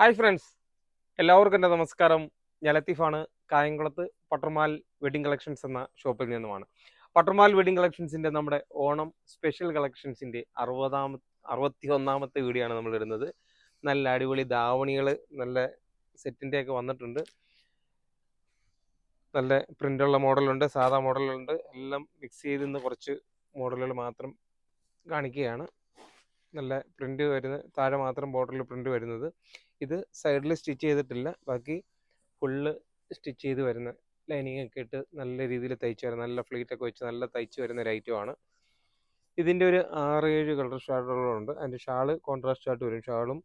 Hi friends, എല്ലാവർക്കും എൻ്റെ നമസ്കാരം. ഞാൻ ലത്തീഫാണ്. കായംകുളത്ത് പട്ടർമാൽ വെഡിങ് കളക്ഷൻസ് എന്ന ഷോപ്പിൽ നിന്നുമാണ്. പട്ടർമാൽ വെഡിങ് കളക്ഷൻസിൻ്റെ നമ്മുടെ ഓണം സ്പെഷ്യൽ കളക്ഷൻസിൻ്റെ 61ാമത്തെ വീഡിയോ ആണ് നമ്മൾ ഇടുന്നത്. നല്ല അടിപൊളി ധാവണികൾ, നല്ല സെറ്റിൻ്റെയൊക്കെ വന്നിട്ടുണ്ട്. നല്ല പ്രിൻ്റുള്ള മോഡലുണ്ട്, സാധാ മോഡലുണ്ട്, എല്ലാം മിക്സ് ചെയ്ത് ഇന്ന് കുറച്ച് മോഡലുകൾ മാത്രം കാണിക്കുകയാണ്. നല്ല പ്രിൻ്റ് വരുന്ന, താഴെ മാത്രം ബോർഡറിൽ പ്രിൻ്റ് വരുന്നത്. ഇത് സൈഡിൽ സ്റ്റിച്ച് ചെയ്തിട്ടില്ല, ബാക്കി ഫുള്ള് സ്റ്റിച്ച് ചെയ്ത് വരുന്ന ലൈനിങ് ഒക്കെ ഇട്ട് നല്ല രീതിയിൽ തയ്ച്ച് വരുന്ന, നല്ല ഫ്ലീറ്റൊക്കെ വെച്ച് നല്ല തയ്ച്ച് വരുന്ന ഒരു ഐറ്റമാണ്. ഇതിൻ്റെ ഒരു 6-7 കളർ ഷാളുകളുണ്ട്. അതിൻ്റെ ഷാള് കോൺട്രാസ്റ്റ് ആയിട്ട് വരും. ഷാളും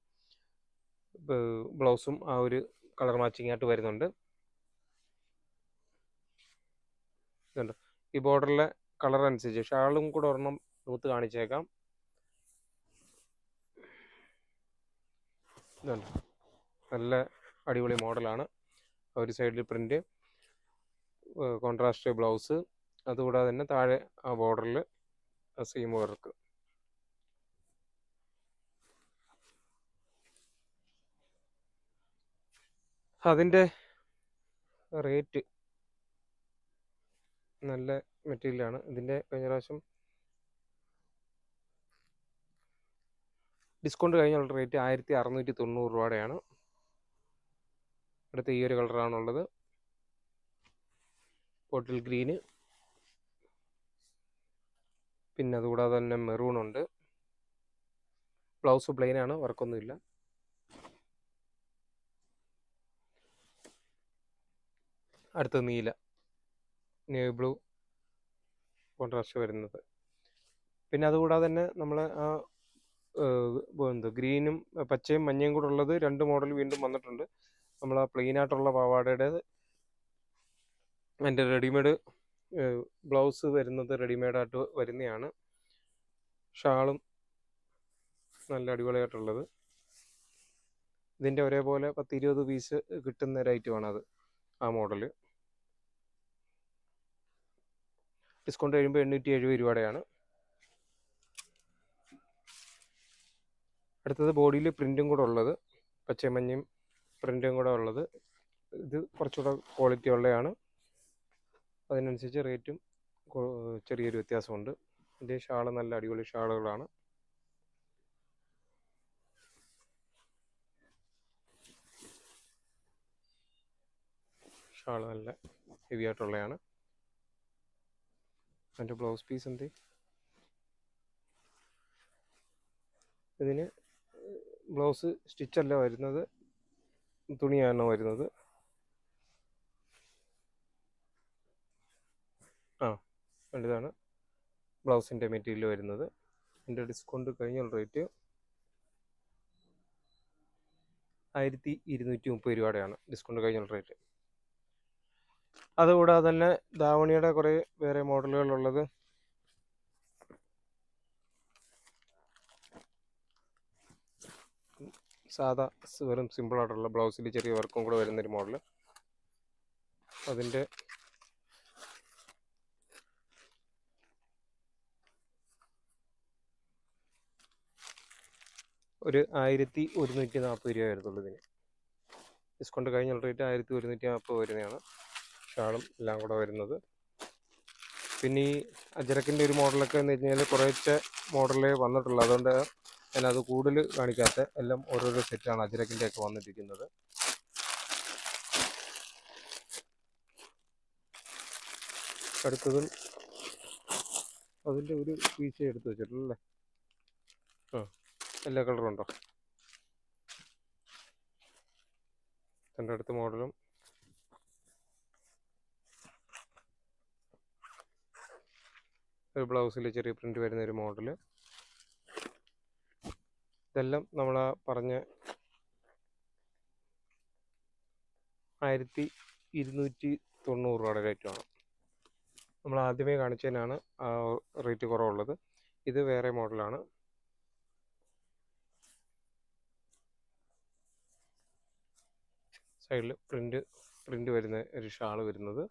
ബ്ലൗസും ആ ഒരു കളർ മാച്ചിങ് ആയിട്ട് വരുന്നുണ്ട്. ഇതുണ്ട്, ഈ ബോർഡറിലെ കളർ അനുസരിച്ച് ഷാളും കൂടെ ഒരെണ്ണം നൂത്ത് കാണിച്ചേക്കാം. ഇതുണ്ട്, നല്ല അടിപൊളി മോഡലാണ്. ഒരു സൈഡിൽ പ്രിൻ്റ്, കോൺട്രാസ്റ്റ് ബ്ലൗസ്, അതുകൂടാതെ തന്നെ താഴെ ആ ബോർഡറിൽ സെയിം വർക്ക്. അതിൻ്റെ റേറ്റ് നല്ല മെറ്റീരിയലാണ്. ഇതിൻ്റെ കഴിഞ്ഞ പ്രാവശ്യം ഡിസ്കൗണ്ട് കഴിഞ്ഞുള്ള റേറ്റ് 1690 രൂപയുടെയാണ്. അടുത്ത ഈ ഒരു കളറാണുള്ളത്, ബോട്ടിൽ ഗ്രീന്. പിന്നെ അതുകൂടാതെ തന്നെ മെറൂൺ ഉണ്ട്. ബ്ലൗസ് പ്ലെയിൻ ആണ്, വർക്കൊന്നുമില്ല. അടുത്ത നീല, നേവി ബ്ലൂ കോൺട്രാസ്റ്റ് വരുന്നത്. പിന്നെ അതുകൂടാതെ തന്നെ നമ്മൾ ആ ഗ്രീനും പച്ചയും മഞ്ഞയും കൂടെ ഉള്ളത് 2 മോഡൽ വീണ്ടും വന്നിട്ടുണ്ട്. നമ്മൾ ആ പ്ലെയിൻ ആയിട്ടുള്ള പാവാടയുടെ അതിൻ്റെ റെഡിമെയ്ഡ് ബ്ലൗസ് വരുന്നത് റെഡിമെയ്ഡായിട്ട് വരുന്നതാണ്. ഷാളും നല്ല അടിപൊളിയായിട്ടുള്ളത്. ഇതിൻ്റെ ഒരേപോലെ 10-20 പീസ് കിട്ടുന്ന ഒരു ഐറ്റമാണത്, ആ മോഡല്. ഡിസ്കൗണ്ട് കഴിയുമ്പോൾ 870 രൂപയുടെയാണ്. അടുത്തത് ബോഡിയിൽ പ്രിൻറ്റും കൂടെ ഉള്ളത്, പച്ചയും മഞ്ഞയും പ്രിൻറ്റും കൂടെ ഉള്ളത്. ഇത് കുറച്ചുകൂടെ ക്വാളിറ്റി ഉള്ളതാണ്. അതിനനുസരിച്ച് റേറ്റും ചെറിയൊരു വ്യത്യാസമുണ്ട്. ഇതിൻ്റെ ഷാള് നല്ല അടിപൊളി ഷാളുകളാണ്. ഷാള് നല്ല ഹെവി ആയിട്ടുള്ളതാണ്. അതിൻ്റെ ബ്ലൗസ് പീസ് എന്ത്, ഇതിന് ബ്ലൗസ് സ്റ്റിച്ചല്ല വരുന്നത്, തുണിയാണ് വരുന്നത്. ഇതാണ് ബ്ലൗസിൻ്റെ മെറ്റീരിയൽ വരുന്നത്. എൻ്റെ ഡിസ്കൗണ്ട് കഴിഞ്ഞുള്ള റേറ്റ് 1230 രൂപയുടെയാണ്, ഡിസ്കൗണ്ട് കഴിഞ്ഞുള്ള റേറ്റ്. അതുകൂടാതെ തന്നെ ധാവണിയുടെ കുറേ വേറെ മോഡലുകളുള്ളത്. സാധാ വെറും സിമ്പിളായിട്ടുള്ള ബ്ലൗസിൽ ചെറിയ വർക്കും കൂടെ വരുന്നൊരു മോഡൽ. അതിൻ്റെ ഒരു 1140 രൂപ വരുന്നുള്ളൂ. ഇതിന് ഡിസ്കൗണ്ട് കഴിഞ്ഞുള്ള റേറ്റ് 1140 വരുന്നതാണ്. ഷാളും എല്ലാം കൂടെ വരുന്നത്. പിന്നെ ഈ അജരക്കിൻ്റെ ഒരു മോഡലൊക്കെ എന്ന് വെച്ച് കഴിഞ്ഞാൽ കുറേശ്ശെ മോഡലേ വന്നിട്ടുള്ളൂ. അതുകൊണ്ട് ഞാനത് കൂടുതൽ കാണിക്കാത്ത, എല്ലാം ഓരോരോ സെറ്റാണ് അജരക്കിൻ്റെ ഒക്കെ വന്നിരിക്കുന്നത്. അടുത്തതും അതിൻ്റെ ഒരു പീസ് എടുത്ത് വെച്ചിട്ടുള്ളല്ലേ. എല്ലാ കളറും ഉണ്ടോ? എൻ്റെ അടുത്ത മോഡലും ഒരു ബ്ലൗസിൽ ചെറിയ പ്രിൻ്റ് വരുന്ന ഒരു മോഡല്. ഇതെല്ലാം നമ്മൾ ആ പറഞ്ഞ 1290 രൂപയുടെ റേറ്റുമാണ്. നമ്മൾ ആദ്യമേ കാണിച്ചതിനാണ് ആ റേറ്റ് കുറവുള്ളത്. ഇത് വേറെ മോഡലാണ്. സൈഡിൽ പ്രിൻ്റ് വരുന്ന ഒരു ഷാള് വരുന്നത്.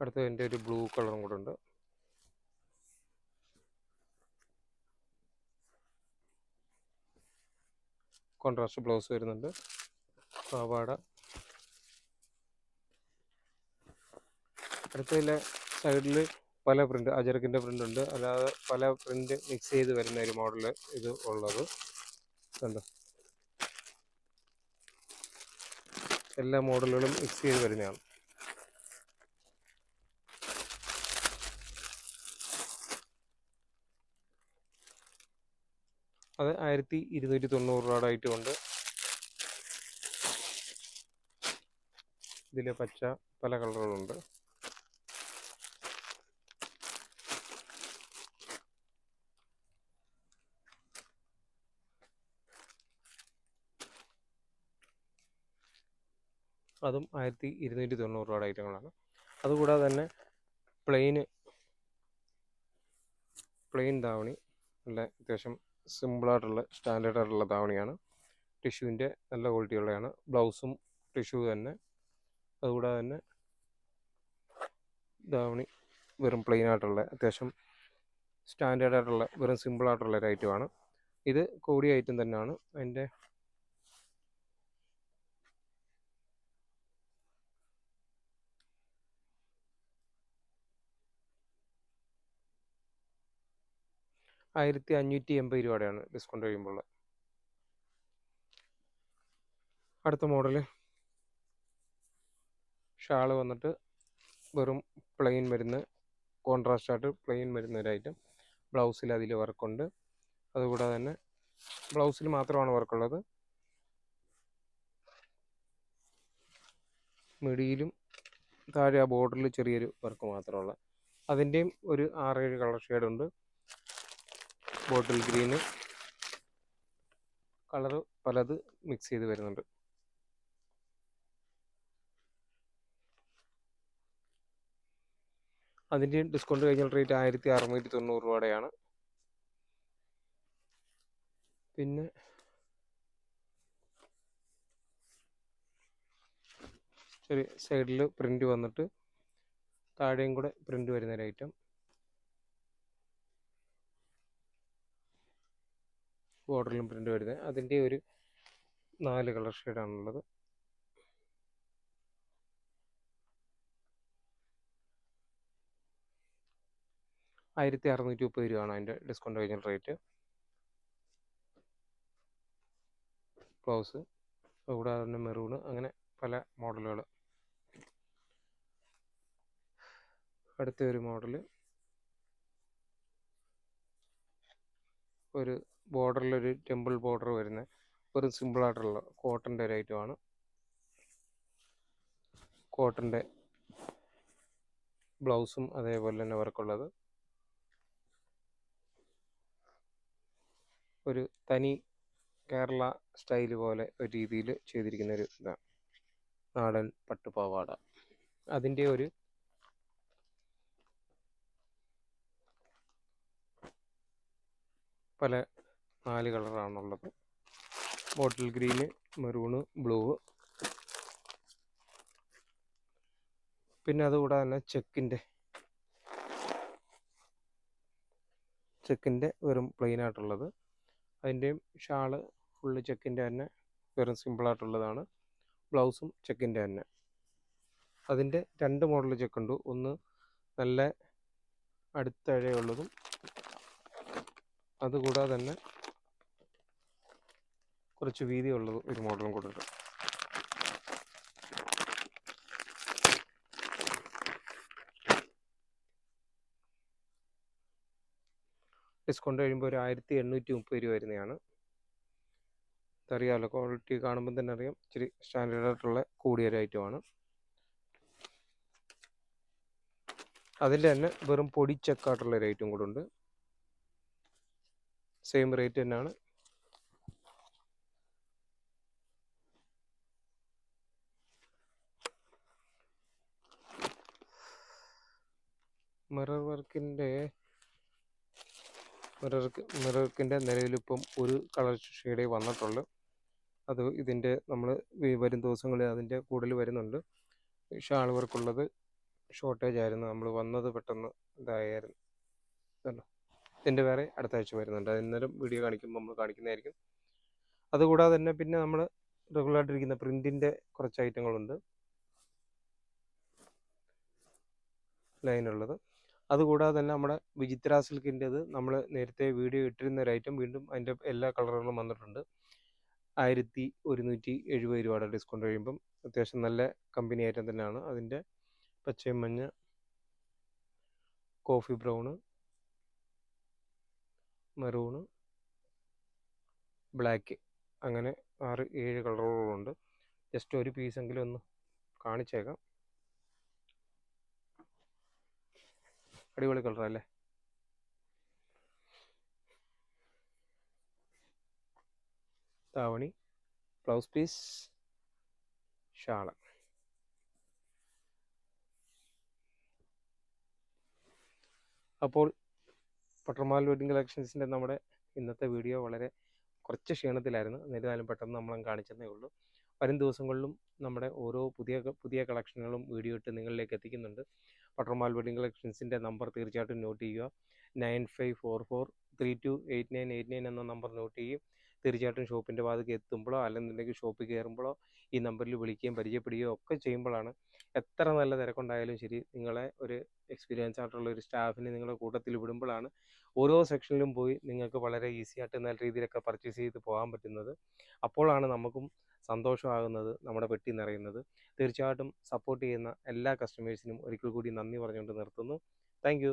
അടുത്ത എൻ്റെ ഒരു ബ്ലൂ കളറും കൂടെ ഉണ്ട്. കോൺട്രാസ്റ്റ് ബ്ലൗസ് വരുന്നുണ്ട്. പാവാട. അടുത്തതിലെ സൈഡിൽ പല പ്രിൻ്റ്, അജരക്കിൻ്റെ പ്രിൻ്റ് ഉണ്ട്, അല്ലാതെ പല പ്രിൻ്റ് മിക്സ് ചെയ്ത് വരുന്ന ഒരു മോഡൽ ഇത് ഉള്ളത് കണ്ടോ. എല്ലാ മോഡലുകളും മിക്സ് ചെയ്ത് വരുന്നതാണ്. അത് 1290 രൂപയുടെ ഐറ്റം ഉണ്ട്. ഇതിൽ പച്ച പല കളറുകളുണ്ട്. അതും 1290 രൂപയുടെ ഐറ്റങ്ങളാണ്. അതുകൂടാതെ തന്നെ പ്ലെയിൻ ധാവണി, നല്ല അത്യാവശ്യം സിമ്പിളായിട്ടുള്ള സ്റ്റാൻഡേർഡ് ആയിട്ടുള്ള ധാവണിയാണ്. ടിഷ്യൂവിൻ്റെ നല്ല ക്വാളിറ്റി ഉള്ളതാണ്. ബ്ലൗസും ടിഷ്യൂ തന്നെ. അതുകൂടാതെ തന്നെ ധാവണി വെറും പ്ലെയിൻ ആയിട്ടുള്ള അത്യാവശ്യം സ്റ്റാൻഡേർഡ് ആയിട്ടുള്ള വെറും സിമ്പിളായിട്ടുള്ള ഒരു ഐറ്റമാണ്. ഇത് കൂടിയ ഐറ്റം തന്നെയാണ്. അതിൻ്റെ ₹1580 രൂപയുടെയാണ് ഡിസ്കൗണ്ട് കഴിയുമ്പോൾ. അടുത്ത മോഡൽ ഷാള് വന്നിട്ട് വെറും പ്ലെയിൻ വരുന്ന, കോൺട്രാസ്റ്റ് ആയിട്ട് പ്ലെയിൻ വരുന്ന ഒരു ഐറ്റം. ബ്ലൗസിൽ അതിൽ വർക്കുണ്ട്. അതുകൂടാതെ തന്നെ ബ്ലൗസിൽ മാത്രമാണ് വർക്കുള്ളത്. മിഡിയിലും താഴെ ആ ബോർഡറിൽ ചെറിയൊരു വർക്ക് മാത്രമുള്ള. അതിൻ്റെയും ഒരു 6-7 കളർ ഷെയ്ഡുണ്ട്. ബോട്ടിൽ ഗ്രീന് കളറ് പലത് മിക്സ് ചെയ്ത് വരുന്നുണ്ട്. അതിൻ്റെ ഡിസ്കൗണ്ട് കഴിഞ്ഞാൽ റേറ്റ് 1690 രൂപയുടെയാണ്. പിന്നെ ചെറിയ സൈഡിൽ പ്രിൻ്റ് വന്നിട്ട് താഴെയും കൂടെ പ്രിൻ്റ് വരുന്നൊരു ഐറ്റം. ബോർഡറിലും പ്രിൻ്റ് വരുന്നത്. അതിൻ്റെ ഒരു 4 കളർ ഷെയ്ഡാണുള്ളത്. ₹1630 രൂപയാണ് അതിൻ്റെ ഡിസ്കൗണ്ട് കഴിഞ്ഞ റേറ്റ്. ബ്ലൗസ് അതുകൂടാതെ തന്നെ മെറൂണ്, അങ്ങനെ പല മോഡലുകൾ. അടുത്ത ഒരു മോഡൽ ഒരു ബോർഡറിലൊരു ടെമ്പിൾ ബോർഡർ വരുന്ന ഒരു സിമ്പിളായിട്ടുള്ള കോട്ടൻ്റെ ഒരു ഐറ്റമാണ്. കോട്ടൻ്റെ ബ്ലൗസും അതേപോലെ തന്നെ വർക്കുള്ളത്. ഒരു തനി കേരള സ്റ്റൈൽ പോലെ ഒരു രീതിയിൽ ചെയ്തിരിക്കുന്ന ഒരു ഇതാണ് നാടൻ പട്ടുപാവാട. അതിൻ്റെ ഒരു പല 4 കളറാണുള്ളത്. Bottle green, maroon, blue. പിന്നെ അതുകൂടാതെ തന്നെ ചെക്കിൻ്റെ വെറും പ്ലെയിൻ ആയിട്ടുള്ളത്. അതിൻ്റെയും ഷാള് ഫുള്ള് ചെക്കിൻ്റെ തന്നെ വെറും സിമ്പിളായിട്ടുള്ളതാണ്. ബ്ലൗസും ചെക്കിൻ്റെ തന്നെ. അതിൻ്റെ 2 മോഡൽ ചെക്കുണ്ട്. ഒന്ന് നല്ല അടുത്തഴയുള്ളതും അതുകൂടാതെ തന്നെ കുറച്ച് വീതിയുള്ളതും ഒരു മോഡലും കൂടെ ഉണ്ട്. ഡിസ്കൗണ്ട് കഴിയുമ്പോൾ ഒരു 1830 രൂപ വരുന്നതാണ്. അറിയാമല്ലോ, ക്വാളിറ്റി കാണുമ്പോൾ തന്നെ അറിയാം, ഇച്ചിരി സ്റ്റാൻഡേർഡ് ആയിട്ടുള്ള കൂടിയൊരു ഐറ്റമാണ്. അതിൻ്റെ തന്നെ വെറും പൊടി ചെക്കായിട്ടുള്ള ഒരു ഐറ്റം കൂടെ ഉണ്ട്. സെയിം റേറ്റ് തന്നെയാണ്. മിറർക്കിൻ്റെ നിലവിലിപ്പം ഒരു കളർ ഷെയ്ഡേ വന്നിട്ടുള്ളൂ. അത് ഇതിൻ്റെ നമ്മൾ വരും ദിവസങ്ങളിൽ അതിൻ്റെ കൂടുതൽ വരുന്നുണ്ട്. ഷാൾ വർക്കുള്ളത് ഷോർട്ടേജ് ആയിരുന്നു. നമ്മൾ വന്നത് പെട്ടെന്ന് ഇതായിരുന്നു. ഇതല്ലോ, ഇതിൻ്റെ വേറെ അടുത്ത ആഴ്ച വരുന്നുണ്ട്. അത് ഇന്നലും വീഡിയോ കാണിക്കുമ്പോൾ നമ്മൾ കാണിക്കുന്നതായിരിക്കും. അതുകൂടാതെ തന്നെ പിന്നെ നമ്മൾ റെഗുലറായിട്ടിരിക്കുന്ന പ്രിൻറ്റിൻ്റെ കുറച്ച് ഐറ്റങ്ങളുണ്ട് ലൈനുള്ളത്. അതുകൂടാതെ തന്നെ നമ്മുടെ വിചിത്ര സിൽക്കിൻ്റെത് നമ്മൾ നേരത്തെ വീഡിയോ ഇട്ടിരുന്ന ഒരു ഐറ്റം വീണ്ടും അതിൻ്റെ എല്ലാ കളറുകളും വന്നിട്ടുണ്ട്. 1170 രൂപയുടെ ഡിസ്കൗണ്ട് കഴിയുമ്പം അത്യാവശ്യം നല്ല കമ്പനി ഐറ്റം തന്നെയാണ്. അതിൻ്റെ പച്ചയും മഞ്ഞ, കോഫി ബ്രൗണ്, മെറൂണ്, ബ്ലാക്ക്, അങ്ങനെ 6-7 കളറുകളുണ്ട്. ജസ്റ്റ് ഒരു പീസെങ്കിലും ഒന്ന് കാണിച്ചേക്കാം. അടിപൊളി കളറല്ലേ? താവണി, ബ്ലൗസ് പീസ്, ഷാള്. അപ്പോൾ പട്ടർമാൽ വെഡിങ് കളക്ഷൻസിൻ്റെ നമ്മുടെ ഇന്നത്തെ വീഡിയോ വളരെ കുറച്ച് ക്ഷീണത്തിലായിരുന്നു. എന്നിരുന്നാലും പെട്ടെന്ന് നമ്മളങ്ങ് കാണിച്ചതേ ഉള്ളൂ. വരും ദിവസങ്ങളിലും നമ്മുടെ ഓരോ പുതിയ കളക്ഷനുകളും വീഡിയോ ഇട്ട് നിങ്ങളിലേക്ക് എത്തിക്കുന്നുണ്ട്. പട്ടർമാൽ വെഡിങ് കളക്ഷൻസിൻ്റെ നമ്പർ തീർച്ചയായിട്ടും നോട്ട് ചെയ്യുക. 9544328989 എന്ന നമ്പർ നോട്ട് ചെയ്യും. തീർച്ചയായിട്ടും ഷോപ്പിൻ്റെ വാതിൽക്ക് എത്തുമ്പോഴോ അല്ലെന്നുണ്ടെങ്കിൽ ഷോപ്പിൽ കയറുമ്പോഴോ ഈ നമ്പറിൽ വിളിക്കുകയും പരിചയപ്പെടുകയോ ഒക്കെ ചെയ്യുമ്പോഴാണ്, എത്ര നല്ല തിരക്കുണ്ടായാലും ശരി, നിങ്ങളെ ഒരു എക്സ്പീരിയൻസ് ആയിട്ടുള്ള ഒരു സ്റ്റാഫിനെ നിങ്ങളുടെ കൂട്ടത്തിൽ വിടുമ്പോഴാണ് ഓരോ സെക്ഷനിലും പോയി നിങ്ങൾക്ക് വളരെ ഈസി ആയിട്ട് നല്ല രീതിയിലൊക്കെ പർച്ചേസ് ചെയ്ത് പോകാൻ പറ്റുന്നത്. അപ്പോഴാണ് നമുക്കും സന്തോഷമാകുന്നത്, നമ്മുടെ പെട്ടി നിറയുന്നത്. തീർച്ചയായിട്ടും സപ്പോർട്ട് ചെയ്യുന്ന എല്ലാ കസ്റ്റമേഴ്സിനും ഒരിക്കൽ കൂടി നന്ദി പറഞ്ഞുകൊണ്ട് നിർത്തുന്നു. Thank you.